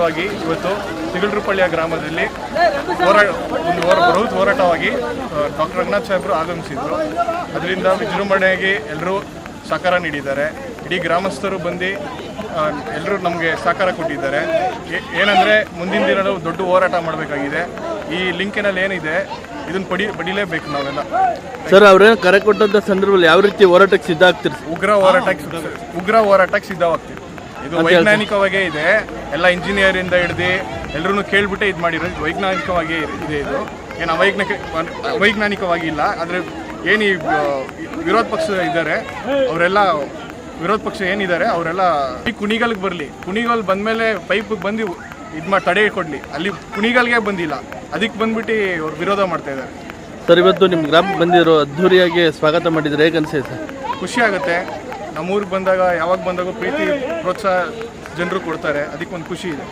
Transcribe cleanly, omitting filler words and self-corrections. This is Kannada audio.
ಅಂಗವಾಗಿ ಇವತ್ತು ತಿಗಳ್ರುಪಳ್ಳಿಯ ಗ್ರಾಮದಲ್ಲಿ ಬೃಹತ್ ಹೋರಾಟವಾಗಿ ಡಾಕ್ಟರ್ ರಂಗನಾಥ್ ಸಾಹೇಬರು ಆಗಮಿಸಿದ್ರು. ಅದರಿಂದ ವಿಜೃಂಭಣೆಯಾಗಿ ಎಲ್ಲರೂ ಸಹಕಾರ ನೀಡಿದ್ದಾರೆ. ಇಡೀ ಗ್ರಾಮಸ್ಥರು ಬಂದು ಎಲ್ಲರೂ ನಮಗೆ ಸಹಕಾರ ಕೊಟ್ಟಿದ್ದಾರೆ. ಏನಂದರೆ ಮುಂದಿನ ದಿನ ದೊಡ್ಡ ಹೋರಾಟ ಮಾಡಬೇಕಾಗಿದೆ. ಈ ಲಿಂಕಿನಲ್ಲಿ ಏನಿದೆ ಇದನ್ನು ಪಡಿಲೇಬೇಕು ನಾವೆಲ್ಲ. ಸರ್, ಅವ್ರೇನು ಕರೆ ಕೊಟ್ಟಂಥ ಸಂದರ್ಭದಲ್ಲಿ ಯಾವ ರೀತಿ ಹೋರಾಟಕ್ಕೆ ಸಿದ್ಧ ಆಗ್ತೀರಿ? ಉಗ್ರ ಹೋರಾಟಕ್ಕೆ ಸಿದ್ಧವಾಗ್ತೀವಿ. ಇದು ವೈಜ್ಞಾನಿಕವಾಗೇ ಇದೆ. ಎಲ್ಲ ಇಂಜಿನಿಯರಿಂದ ಹಿಡ್ದು ಎಲ್ಲರೂ ಕೇಳ್ಬಿಟ್ಟೆ ಇದು ಮಾಡಿರೋದು. ವೈಜ್ಞಾನಿಕವಾಗಿ ಇದೆ. ಇದು ಏನು ಅವೈಜ್ಞಾನಿಕವಾಗಿ ಇಲ್ಲ. ಆದರೆ ಏನು ವಿರೋಧ ಪಕ್ಷ ಇದ್ದಾರೆ ಅವರೆಲ್ಲ ವಿರೋಧ ಪಕ್ಷ ಏನಿದ್ದಾರೆ ಅವರೆಲ್ಲ ಈ ಕುಣಿಗಲ್ಗೆ ಬರಲಿ. ಕುಣಿಗಲ್ ಬಂದಮೇಲೆ ಪೈಪಿಗೆ ಬಂದು ತಡೆ ಕೊಡಲಿ. ಅಲ್ಲಿ ಕುಣಿಗಲ್ಗೆ ಬಂದಿಲ್ಲ, ಅದಕ್ಕೆ ಬಂದ್ಬಿಟ್ಟು ಅವ್ರು ವಿರೋಧ ಮಾಡ್ತಾ ಇದ್ದಾರೆ. ಸರ್, ಇವತ್ತು ನಿಮ್ಮ ಗ್ರಾಮಕ್ಕೆ ಬಂದಿರೋ ಅದ್ಧೂರಿಯಾಗಿ ಸ್ವಾಗತ ಮಾಡಿದರೆ ಹೇಗೆ ಅನಿಸಿದೆ ಸರ್? ಖುಷಿ ಆಗುತ್ತೆ. ನಮ್ಮೂರಿಗೆ ಬಂದಾಗ ಯಾವಾಗ ಬಂದಾಗ ಪ್ರೀತಿ ಪ್ರೋತ್ಸಾಹ ಜನರು ಕೊಡ್ತಾರೆ. ಅದಕ್ಕೊಂದು ಖುಷಿ ಇದೆ.